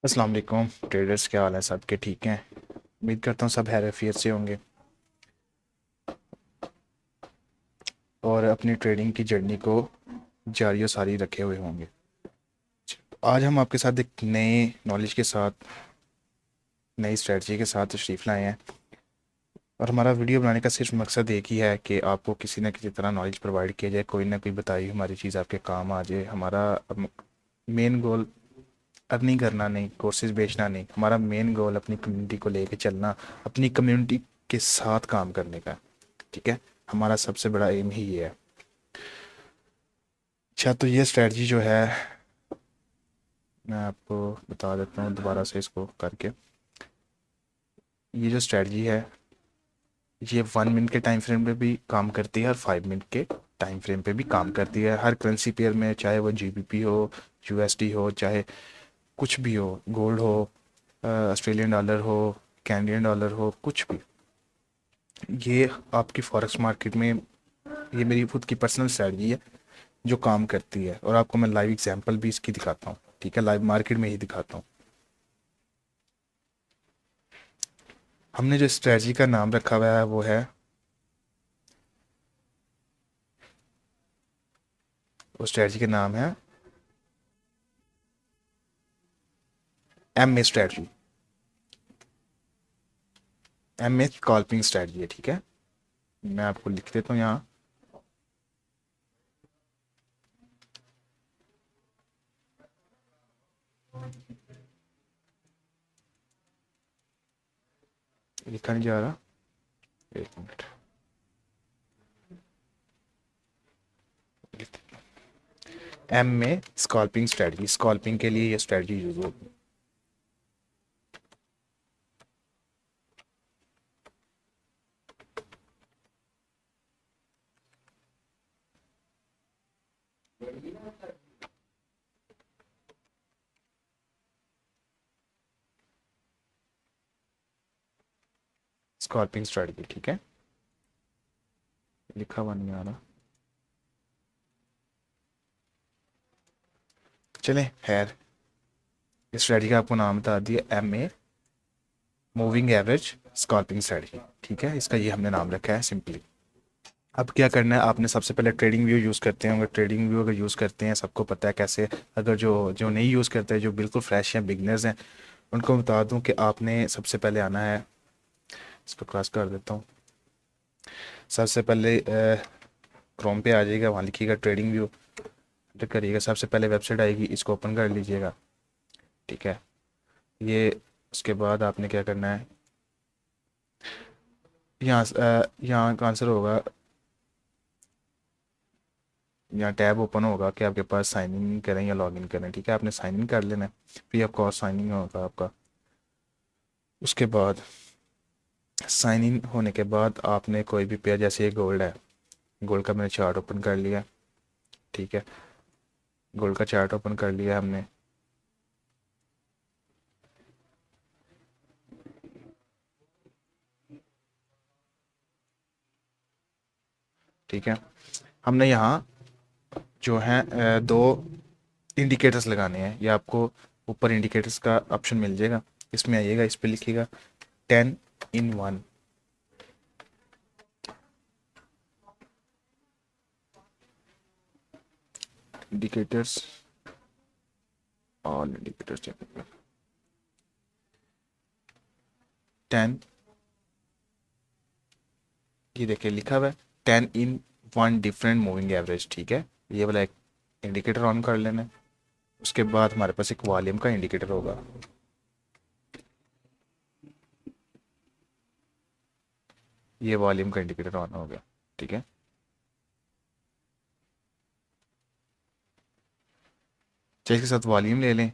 अस्सलाम वालेकुम ट्रेडर्स, क्या हाल है? सबके ठीक हैं? उम्मीद करता हूँ सब खैरियत से होंगे और अपनी ट्रेडिंग की जर्नी को जारी और सारी रखे हुए होंगे। आज हम आपके साथ एक नए नॉलेज के साथ, नई स्ट्रेटजी के साथ तशरीफ़ लाए हैं और हमारा वीडियो बनाने का सिर्फ मकसद एक ही है कि आपको किसी न किसी तरह नॉलेज प्रोवाइड किया जाए, कोई ना कोई बताई हमारी चीज़ आपके काम आ जाए। हमारा मेन गोल अर्निंग करना नहीं, कोर्सेज बेचना नहीं। हमारा मेन गोल अपनी कम्युनिटी को लेके चलना, अपनी कम्युनिटी के साथ काम करने का। ठीक है, हमारा सबसे बड़ा एम ही ये है। अच्छा, तो ये स्ट्रेटजी जो है मैं आपको बता देता हूँ दोबारा से इसको करके। ये जो स्ट्रेटजी है ये 1 मिनट के टाइम फ्रेम पे भी काम करती है और 5 मिनट के टाइम फ्रेम पे भी काम करती है। हर करेंसी पेयर में, चाहे वो जीबीपी हो, यूएसडी हो, चाहे कुछ भी हो, गोल्ड हो, ऑस्ट्रेलियन डॉलर हो, कैनेडियन डॉलर हो, कुछ भी, ये आपकी फॉरेक्स मार्केट में, ये मेरी खुद की पर्सनल स्ट्रेटजी है जो काम करती है। और आपको मैं लाइव एग्जांपल भी इसकी दिखाता हूँ। ठीक है, लाइव मार्केट में ही दिखाता हूँ। हमने जो स्ट्रेटजी का नाम रखा हुआ है वो स्ट्रेटजी का नाम है M A strategy. M A scalping strategy है। ठीक है, मैं आपको लिख देता हूँ यहाँ। लिखा नहीं जा रहा, एक minute. M A scalping strategy, स्कॉल्पिंग के लिए ये स्ट्रेटजी यूज होगी। स्कॉल्पिंग स्ट्रेटजी, ठीक है, लिखा हुआ नहीं आ रहा। चलें, खैर, इस स्ट्रेटजी का आपको नाम बता दिया, M A moving average scalping strategy. ठीक है, इसका ये हमने नाम रखा है सिंपली। अब क्या करना है, आपने सबसे पहले ट्रेडिंग व्यू यूज़ करते हैं। अगर ट्रेडिंग व्यू अगर यूज़ करते हैं, सबको पता है कैसे। अगर जो जो नहीं यूज़ करते, जो बिल्कुल फ्रेश हैं, बिगनर्स हैं, उनको बता दूं कि आपने सबसे पहले आना है। इसको क्रॉस कर देता हूँ। सबसे पहले क्रोम पे आ जाइएगा, वहाँ लिखिएगा ट्रेडिंग व्यू, एंटर करिएगा। सबसे पहले वेबसाइट आएगी, इसको ओपन कर लीजिएगा। ठीक है, ये उसके बाद आपने क्या करना है, यहाँ का आंसर होगा, यहाँ टैब ओपन होगा कि आपके पास साइन इन करें या लॉग इन करें। ठीक है, आपने साइन इन कर लेना है, free of cost sign in होगा आपका। उसके बाद साइन इन होने के बाद आपने कोई भी पेयर, जैसे ये गोल्ड है, गोल्ड का मैंने चार्ट ओपन कर लिया। ठीक है, गोल्ड का चार्ट ओपन कर लिया हमने। ठीक है, हमने यहाँ जो है दो इंडिकेटर्स लगाने हैं। ये आपको ऊपर इंडिकेटर्स का ऑप्शन मिल जाएगा, इसमें आइएगा, इस पर लिखिएगा 10 in 1। इंडिकेटर्स, ऑल इंडिकेटर्स, 10, ये देखिए लिखा हुआ है 10 in 1 डिफरेंट मूविंग एवरेज। ठीक है, ये वाला एक इंडिकेटर ऑन कर लेना है। उसके बाद हमारे पास एक वॉल्यूम का इंडिकेटर होगा। ये वॉल्यूम का इंडिकेटर ऑन हो गया। ठीक है, चाहे इसके साथ वॉल्यूम ले लें,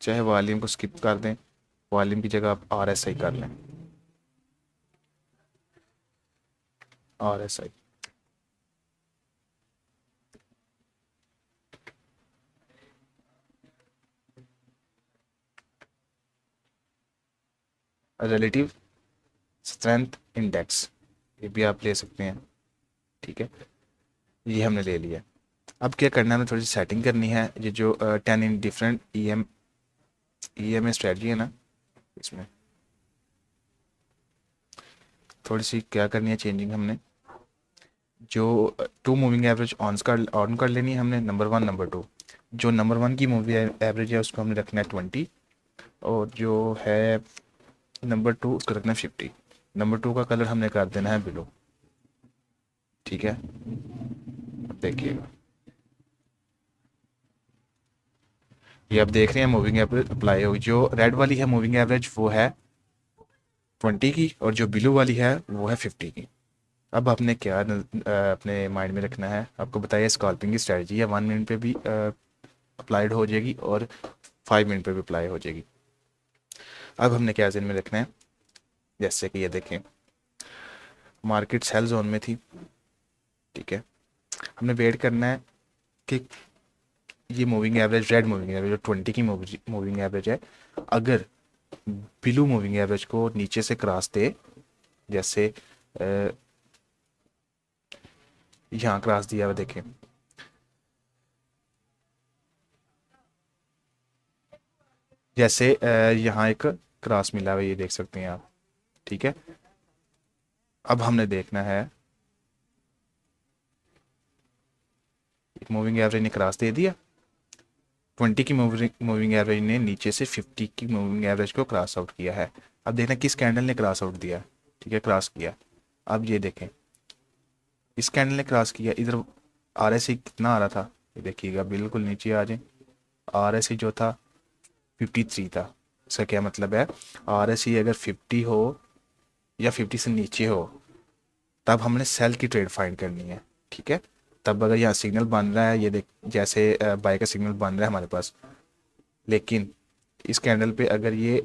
चाहे वॉल्यूम को स्किप कर दें, वॉल्यूम की जगह आप आर एस आई कर लें। Are S I, relative strength index, ये भी आप ले सकते हैं। ठीक है, ये हमने ले लिया। अब क्या करना है, हमें थोड़ी सी सेटिंग करनी है। ये जो 10 in different E M EMA strategy है ना, इसमें थोड़ी सी क्या करनी है चेंजिंग हमने, जो टू मूविंग एवरेज ऑन कर लेनी है हमने, नंबर 1 नंबर 2। जो नंबर 1 की मूवी एवरेज है उसको हमने रखना है 20, और जो है नंबर 2 उसको रखना है 50। नंबर 2 का कलर हमने कर देना है ब्लू। ठीक है, अब देखिएगा, ये आप देख रहे हैं मूविंग एवरेज अप्लाई होगी। जो रेड वाली है मूविंग एवरेज वो है 20 की, और जो ब्लू वाली है वो है 50 की। अब आपने क्या अपने माइंड में रखना है, आपको बताइए स्कॉल्पिंग की स्ट्रेटजी है 1 मिनट पे भी अप्लाइड हो जाएगी और 5 मिनट पे भी अप्लाई हो जाएगी। अब हमने क्या जहन में रखना है, जैसे कि ये देखें, मार्केट सेल जोन में थी, ठीक है, हमने वेट करना है कि ये moving average, red moving average जो 20 की मूविंग एवरेज है, अगर ब्लू मूविंग एवरेज को नीचे से क्रॉस दे, जैसे यहाँ क्रॉस दिया हुआ देखें, जैसे यहाँ एक क्रॉस मिला हुआ, ये देख सकते हैं आप, ठीक है। अब हमने देखना है, एक मूविंग एवरेज ने क्रॉस दे दिया, 20 की मूविंग एवरेज ने नीचे से 50 की मूविंग एवरेज को क्रॉस आउट किया है। अब देखना किस कैंडल ने क्रॉस आउट दिया, ठीक है, क्रॉस किया। अब ये देखें, इस कैंडल ने क्रॉस किया, इधर RSI कितना आ रहा था, ये देखिएगा बिल्कुल नीचे आ जाए, RSI जो था 53 था। इसका क्या मतलब है, RSI अगर 50 हो या 50 से नीचे हो तब हमने सेल की ट्रेड फाइंड करनी है, ठीक है। तब अगर यहाँ सिग्नल बन रहा है, ये देख जैसे बाय का सिग्नल बन रहा है हमारे पास, लेकिन इस कैंडल पे अगर ये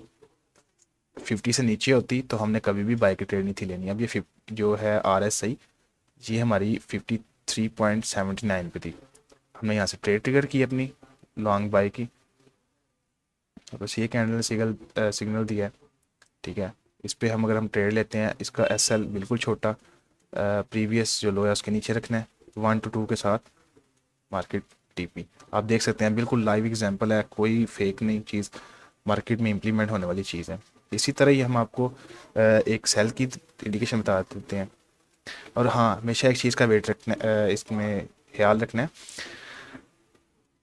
50 से नीचे होती तो हमने कभी भी बाय की ट्रेड नहीं थी लेनी। अब ये जो है RSI, ये हमारी 53.79 पे थी, हमने यहाँ से ट्रेड ट्रिगर की अपनी लॉन्ग बाय की, बस ये कैंडल ने सिग्नल दिया है, ठीक है। इस पे हम अगर हम ट्रेड लेते हैं, इसका SL बिल्कुल छोटा, प्रीवियस जो लो है उसके नीचे रखना है, 1 to 2 के साथ मार्केट TP। आप देख सकते हैं बिल्कुल लाइव एग्जांपल है, कोई फेक नहीं चीज़, मार्केट में इम्प्लीमेंट होने वाली चीज़ है। इसी तरह ही हम आपको एक सेल की इंडिकेशन बता देते हैं। और हाँ, हमेशा एक चीज़ का वेट रखना, इसमें ख्याल रखना है,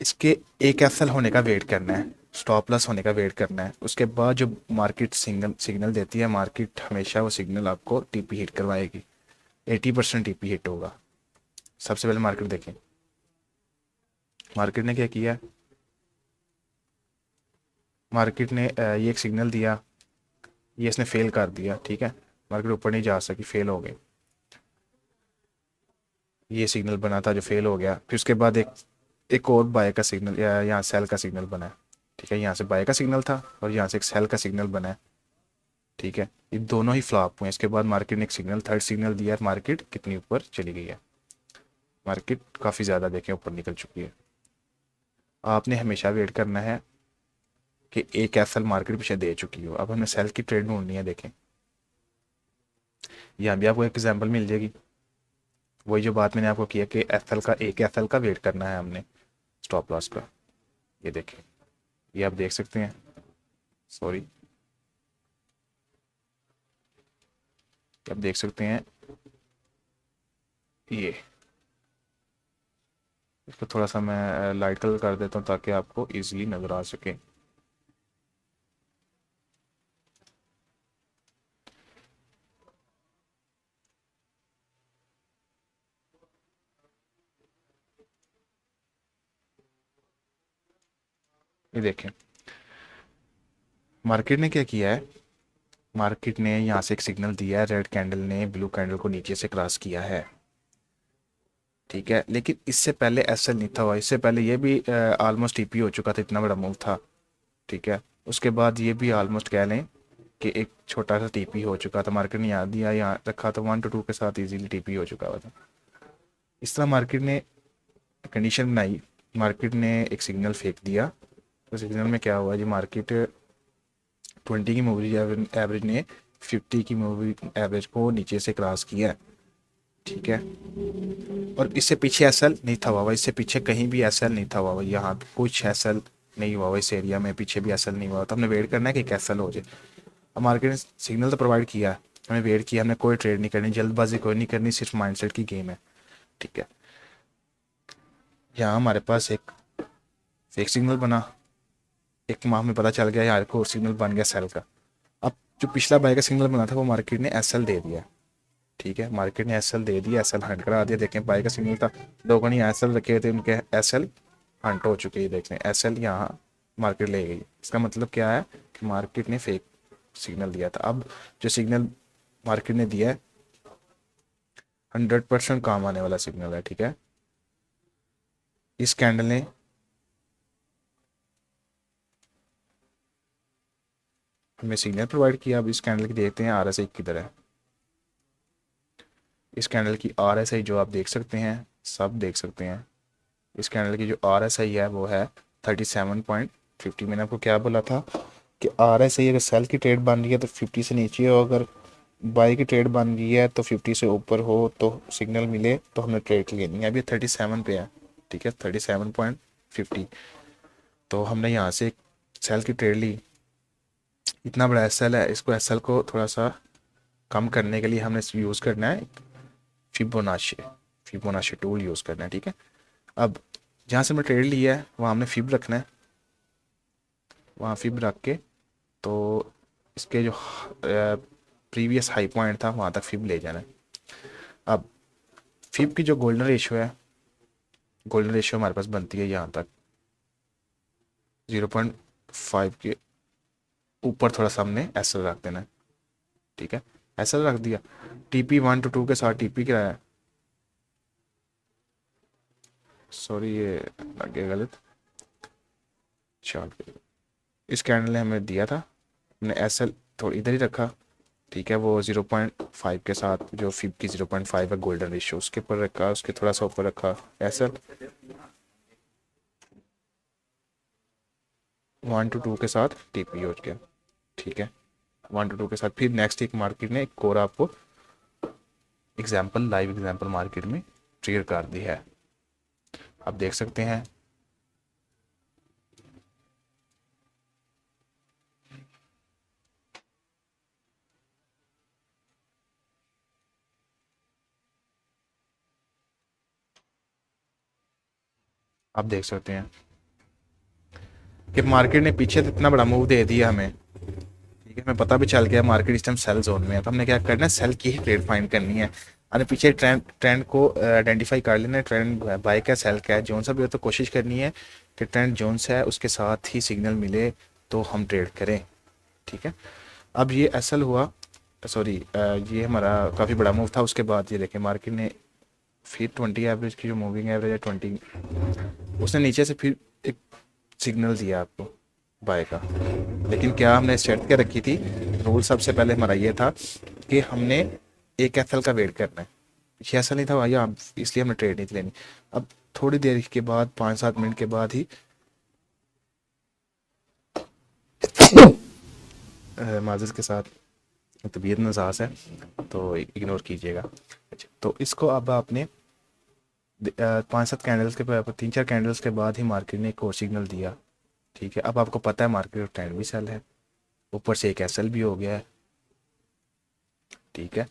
इसके एक FL होने का वेट करना है, स्टॉप लॉस होने का वेट करना है। उसके बाद जो मार्केट सिग्नल देती है, मार्केट हमेशा वो सिग्नल आपको TP हिट करवाएगी, 80% TP हिट होगा। सबसे पहले मार्केट देखें, मार्केट ने क्या किया, मार्केट ने ये एक सिग्नल दिया, ये इसने फेल कर दिया, ठीक है, मार्केट ऊपर नहीं जा सकी, फेल हो गई। ये सिग्नल बना था जो फेल हो गया, फिर उसके बाद एक और बाय का सिग्नल या यहाँ सेल का सिग्नल बना है, ठीक है, यहाँ से बाय का सिग्नल था और यहाँ से एक सेल का सिग्नल बना है, ठीक है। ये दोनों ही फ्लॉप हुए। इसके बाद मार्केट ने एक सिग्नल, थर्ड सिग्नल दिया, मार्केट कितनी ऊपर चली गई है, मार्केट काफ़ी ज़्यादा देखें ऊपर निकल चुकी है। आपने हमेशा वेट करना है कि एक FL मार्केट पीछे दे चुकी हो। अब हमें सेल की ट्रेड ढूंढनी है, देखें यहाँ भी आपको एक एग्जांपल मिल जाएगी, वही जो बात मैंने आपको किया कि एक FL का वेट करना है हमने स्टॉप लॉस का। ये देखें, ये आप देख सकते हैं, सॉरी, आप देख सकते हैं, ये इसको थोड़ा सा मैं लाइट कलर कर देता हूँ ताकि आपको इजीली नज़र आ सके। ये देखें, मार्केट ने क्या किया है, मार्केट ने यहाँ से एक सिग्नल दिया है, रेड कैंडल ने ब्लू कैंडल को नीचे से क्रॉस किया है, ठीक है, लेकिन इससे पहले SL नहीं था हुआ, इससे पहले ये भी ऑलमोस्ट TP हो चुका था, इतना बड़ा मूव था, ठीक है। उसके बाद ये भी ऑलमोस्ट कह लें कि एक छोटा सा TP हो चुका था, मार्केट ने यहाँ दिया, यहाँ रखा तो 1 to 2 के साथ इजीली TP हो चुका हुआ था। इस तरह मार्केट ने कंडीशन बनाई, मार्केट ने एक सिग्नल फेंक दिया, तो सिग्नल में क्या हुआ जी, मार्केट 20 की मूवी एवरेज ने 50 की मूवी एवरेज को नीचे से क्रॉस किया, ठीक है। और इससे पीछे SL नहीं था हुआ, इससे पीछे कहीं भी SL नहीं था हुआ, यहाँ कुछ SL नहीं हुआ हो इस एरिया में, पीछे भी एसएल नहीं हुआ, तो हमने वेट करना है कि एक एसएल हो जाए। अब मार्केट ने सिग्नल तो प्रोवाइड किया, हमें वेट किया, हमने कोई ट्रेड नहीं करनी, जल्दबाजी कोई नहीं करनी, सिर्फ माइंडसेट की गेम है। ठीक है, यहाँ हमारे पास एक फेक सिग्नल बना, एक माह में पता चल गया यार को सिग्नल बन गया सेल का। अब जो पिछला बाय का सिग्नल बना था वो मार्केट ने एसएल दे दिया। ठीक है, मार्केट ने एसएल दे दिया, एसएल हंट करा दिया। देखें बाय का सिग्नल था, लोगों ने एसएल रखे थे, उनके एसएल हंट हो चुके हैं। देख लें एसएल यहाँ मार्केट ले गई। इसका मतलब क्या है कि मार्केट ने फेक सिग्नल दिया था। अब जो सिग्नल मार्केट ने दिया है 100% काम आने वाला सिग्नल है। ठीक है, इस कैंडल ने हमें सिग्नल प्रोवाइड किया। अब इस कैंडल की देखते हैं आरएसआई किधर है। इस कैंडल की आरएसआई जो आप देख सकते हैं, सब देख सकते हैं, इस कैंडल की जो आरएसआई है वो है 37.50। मैंने आपको क्या बोला था कि आरएसआई अगर सेल की ट्रेड बन रही है तो 50 से नीचे हो, अगर बाई की ट्रेड बन रही है तो 50 से ऊपर हो तो सिग्नल मिले तो हमने ट्रेड लेनी है। अभी 37 पे है। ठीक है, 37.50। तो हमने यहाँ से सेल की ट्रेड ली, इतना बड़ा एसएल है, इसको एसएल को थोड़ा सा कम करने के लिए हमने यूज़ करना है फिबोनाची, फिबोनाची टूल यूज़ करना है। ठीक है, अब जहाँ से हमने ट्रेड लिया है वहाँ हमने फिब रखना है, वहाँ फिब रख के तो इसके जो प्रीवियस हाई पॉइंट था वहाँ तक फिब ले जाना है। अब फिब की जो गोल्डन रेशियो है, गोल्डन रेशियो हमारे पास बनती है यहाँ तक 0.5 के ऊपर, थोड़ा सा हमने एसएल रख देना है। ठीक है, एसएल रख दिया, टीपी 1 to 2 के साथ टीपी कराया, सॉरी ये लग गया गलत, चल इस कैंडल ने हमें दिया था, हमने एसएल थोड़ी इधर ही रखा। ठीक है, वो 0.5 के साथ जो फिब की 0.5 है गोल्डन रेशियो उसके ऊपर रखा, उसके थोड़ा सा ऊपर रखा एसएल 1 to 2 के साथ टीपी हो गया। ठीक है, 1 to 2 के साथ फिर नेक्स्ट एक मार्केट ने एक और आपको एग्जाम्पल, लाइव एग्जाम्पल मार्केट में ट्रिगर कर दी है। आप देख सकते हैं आप देख सकते हैं कि मार्केट ने पीछे तो इतना बड़ा मूव दे दिया हमें। ठीक है, हमें पता भी चल गया मार्केट इस टाइम सेल जोन में है, तो हमने क्या करना है, सेल की ही ट्रेड फाइंड करनी है। हमने पीछे ट्रेंड को आइडेंटिफाई कर लेना है, ट्रेंड बाय का सेल का है, जोन सा भी हो तो कोशिश करनी है कि ट्रेंड जोन से है उसके साथ ही सिग्नल मिले तो हम ट्रेड करें। ठीक है, अब ये एसएल हुआ, सॉरी ये हमारा काफ़ी बड़ा मूव था। उसके बाद ये देखें मार्केट ने फिर 20 एवरेज की जो मूविंग एवरेज है 20, उसने नीचे से फिर एक सिग्नल दिया आपको बाय का। लेकिन क्या हमने शर्त क्या रखी थी, रूल सबसे पहले हमारा ये था कि हमने एक एसएल का वेट करना है। ये ऐसा नहीं था भाई आप, इसलिए हमने ट्रेड नहीं थी लेनी। अब थोड़ी देर के बाद 5-7 मिनट के बाद ही माजिद के साथ तबीयत नसास है तो इग्नोर कीजिएगा। अच्छा, तो इसको अब आपने 5-7 कैंडल्स के 3-4 कैंडल्स के बाद ही मार्केट ने एक और सिग्नल दिया। ठीक है, अब आपको पता है मार्केट का ट्रेंड भी सेल है, ऊपर से एक एसएल भी हो गया है। ठीक है,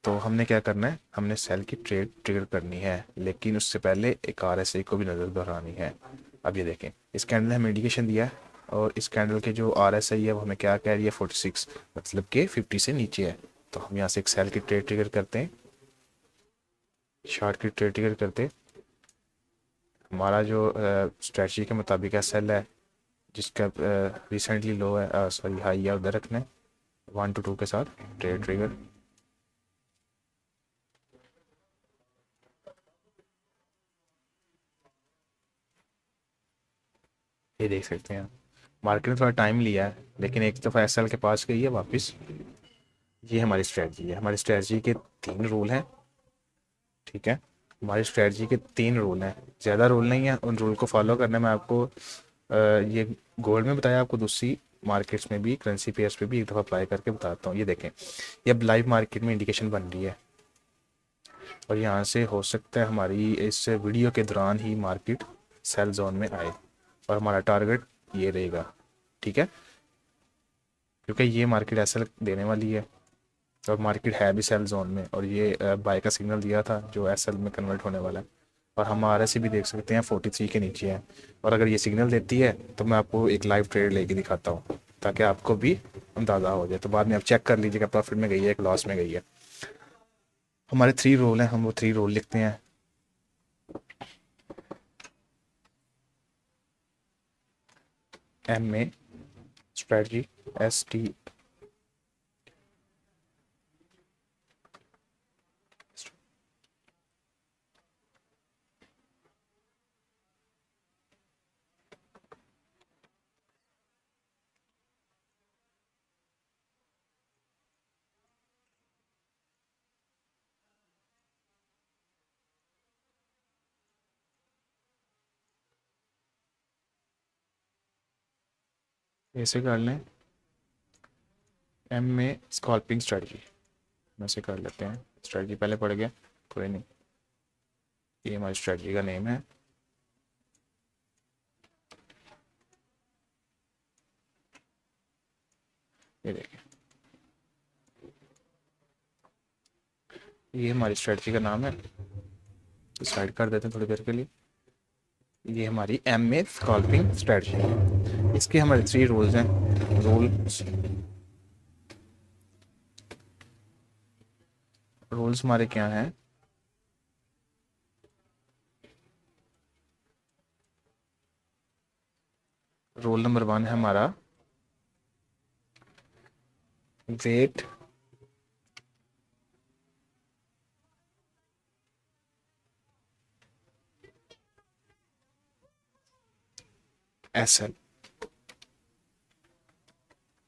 तो हमने क्या करना है, हमने सेल की ट्रेड ट्रिगर करनी है, लेकिन उससे पहले एक आरएसआई को भी नज़र दोहरानी है। अब ये देखें इस कैंडल ने हमें इंडिकेशन दिया है और इस कैंडल के जो आरएसआई है वो हमें क्या कह रही है 46, मतलब कि 50 से नीचे है। तो हम यहाँ से एक सेल की ट्रेड ट्रिगर करते हैं, शार्ट की ट्रेड ट्रिगर करते, हमारा जो स्ट्रेटजी के मुताबिक है सेल है जिसका रिसेंटली लो है, सॉरी हाई है, उधर रखना है 1 to 2 के साथ ट्रेड ट्रिगर। ये देख सकते हैं मार्केट ने थोड़ा टाइम लिया है लेकिन एक दफ़ा एसएल के पास गई है वापस। ये हमारी स्ट्रेटजी है, हमारी स्ट्रेटजी के 3 रूल हैं। ठीक है, हमारी स्ट्रेटजी के 3 रूल हैं, ज़्यादा रूल नहीं है, उन रूल को फॉलो करने में आपको ये गोल्ड में बताया, आपको दूसरी मार्केट्स में भी करेंसी पेयर्स पे भी एक दफ़ा अप्लाई करके बताता हूँ। ये देखें ये अब लाइव मार्केट में इंडिकेशन बन रही है, और यहाँ से हो सकता है हमारी इस वीडियो के दौरान ही मार्केट सेल जोन में आए, और हमारा टारगेट ये रहेगा, ठीक है, क्योंकि ये मार्केट एस एल देने वाली है और मार्केट है भी सेल जोन में, और ये बाय का सिग्नल दिया था जो एस एल में कन्वर्ट होने वाला है। और हम आर एस भी देख सकते हैं 43 के नीचे है, और अगर ये सिग्नल देती है तो मैं आपको एक लाइव ट्रेड लेके दिखाता हूँ ताकि आपको भी अंदाज़ा हो जाए, तो बाद में आप चेक कर लीजिएगा प्रॉफिट में गई है एक लॉस में गई है। हमारे 3 रोल हैं, हम वो 3 रोल लिखते हैं। M A strategy S T ऐसे कर लें, एम ए स्कॉल्पिंग स्ट्रेटजी वैसे कर लेते हैं। स्ट्रेटजी पहले पढ़ गया, कोई नहीं, ये हमारी स्ट्रेटजी का नेम है। ये देखिए, ये हमारी स्ट्रेटजी का नाम है, साइड कर देते हैं थोड़ी देर के लिए। ये हमारी एम ए स्कॉल्पिंग स्ट्रेटजी है। इसके हमारे 3 रूल्स हैं। रूल्स हमारे क्या हैं? रूल नंबर 1 है हमारा wait S L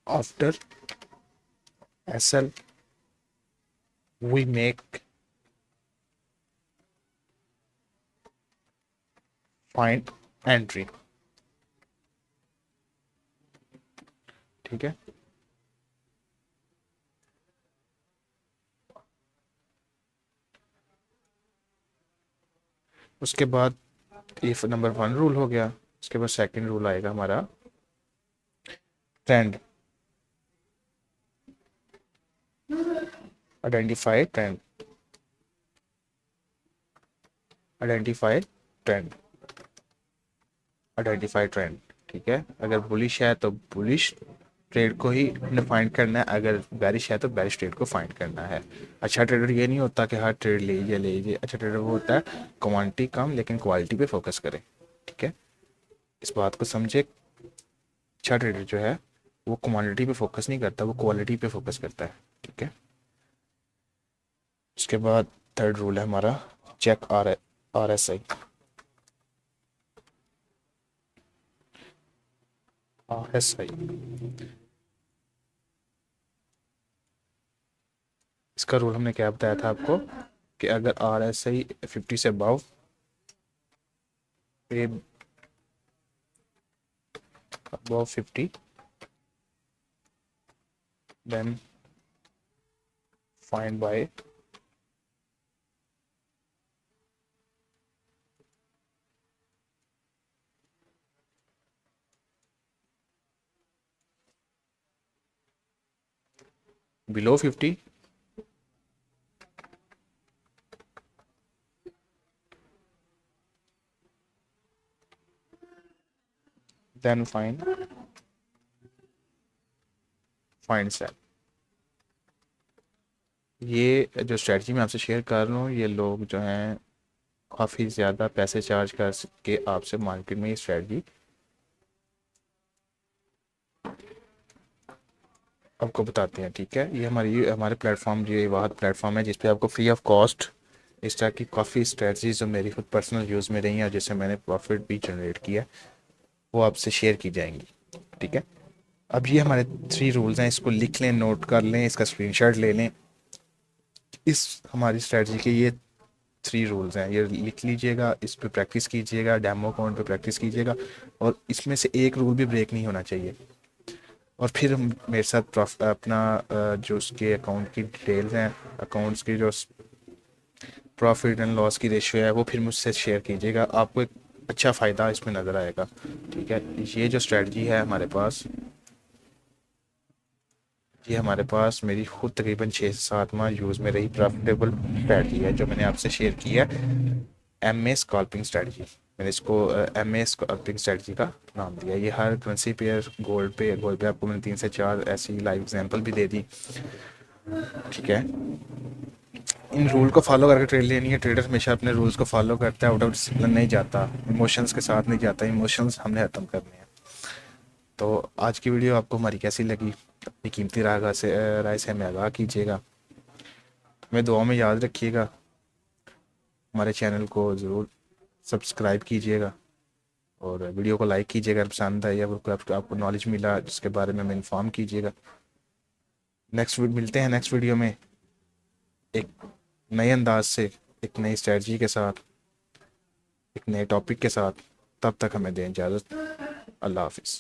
after S L we make find entry, ठीक है। उसके बाद इफ नंबर 1 रूल हो गया, उसके बाद सेकंड रूल आएगा हमारा trend, identify trend, identify trend, identify trend, ठीक है। अगर बुलिश है तो बुलिश ट्रेड को ही हमने फाइंड करना है, अगर बैरिश है तो बैरिश ट्रेड को फाइंड करना है। अच्छा ट्रेडर ये नहीं होता कि हर ट्रेड लीजिए लीजिए, अच्छा ट्रेडर वो होता है क्वांटिटी कम लेकिन क्वालिटी पे फोकस करे, ठीक है, इस बात को समझे। अच्छा ट्रेडर जो है वो क्वांटिटी पे फोकस नहीं करता, वो क्वालिटी पे फोकस करता है, ठीक है। उसके बाद थर्ड रूल है हमारा check R S I, R S I. इसका रूल हमने क्या बताया था आपको कि अगर आर एस आई 50 से अबव पे above 50 then find by below 50 then find sell। ये जो स्ट्रेटजी मैं आपसे शेयर कर रहा हूँ, ये लोग जो हैं काफ़ी ज़्यादा पैसे चार्ज कर के आपसे मार्केट में ये स्ट्रेटजी आपको बताते हैं, ठीक है। ये हमारे प्लेटफॉर्म, ये वाहद प्लेटफॉर्म है जिस पे आपको फ्री ऑफ कॉस्ट इस तरह की काफ़ी स्ट्रेटजीज जो मेरी खुद पर्सनल यूज़ में रही हैं और जिससे मैंने प्रॉफिट भी जनरेट किया वो आपसे शेयर की जाएंगी, ठीक है। अब ये हमारे 3 रूल्स हैं, इसको लिख लें, नोट कर लें, इसका स्क्रीनशॉट ले लें। इस हमारी स्ट्रेटजी के ये 3 रूल्स हैं, ये लिख लीजिएगा, इस पे प्रैक्टिस कीजिएगा, डेमो अकाउंट पे प्रैक्टिस कीजिएगा, और इसमें से एक रूल भी ब्रेक नहीं होना चाहिए। और फिर मेरे साथ अपना जो उसके अकाउंट की डिटेल्स हैं, अकाउंट्स की जो प्रॉफिट एंड लॉस की रेशियो है वो फिर मुझसे शेयर कीजिएगा, आपको एक अच्छा फ़ायदा इसमें नज़र आएगा। ठीक है, ये जो स्ट्रेटजी है हमारे पास, ये हमारे पास मेरी खुद तकरीबन 6 से 7 माह यूज़ में रही प्रॉफिटेबल स्ट्रेटजी है जो मैंने आपसे शेयर की है, एम ए स्कॉल्पिंग स्ट्रेटजी। मैंने इसको एम ए स्कॉल्पिंग स्ट्रेटजी का नाम दिया। ये हर करेंसी पेयर, गोल्ड पे आपको मैंने 3 से 4 ऐसी लाइव एग्जांपल भी दे दी। ठीक है, इन रूल को फॉलो करके ट्रेड लेनी है। ट्रेडर हमेशा अपने रूल्स को फॉलो करता है, आउट ऑफ डिसिप्लिन नहीं जाता, इमोशंस के साथ नहीं जाता। इमोशंस हमने ख़त्म करने हैं। तो आज की वीडियो आपको हमारी कैसी लगी, अपनी कीमती राय से हमें आगाह कीजिएगा। हमें दुआ में याद रखिएगा। हमारे चैनल को ज़रूर सब्सक्राइब कीजिएगा और वीडियो को लाइक कीजिएगा अगर पसंद आया या आपको नॉलेज मिला जिसके बारे में हमें इन्फॉर्म कीजिएगा। मिलते हैं नेक्स्ट वीडियो में एक नए अंदाज से, एक नई स्ट्रेटजी के साथ, एक नए टॉपिक के साथ। तब तक हमें दें इजाज़त। अल्लाह हाफिज़।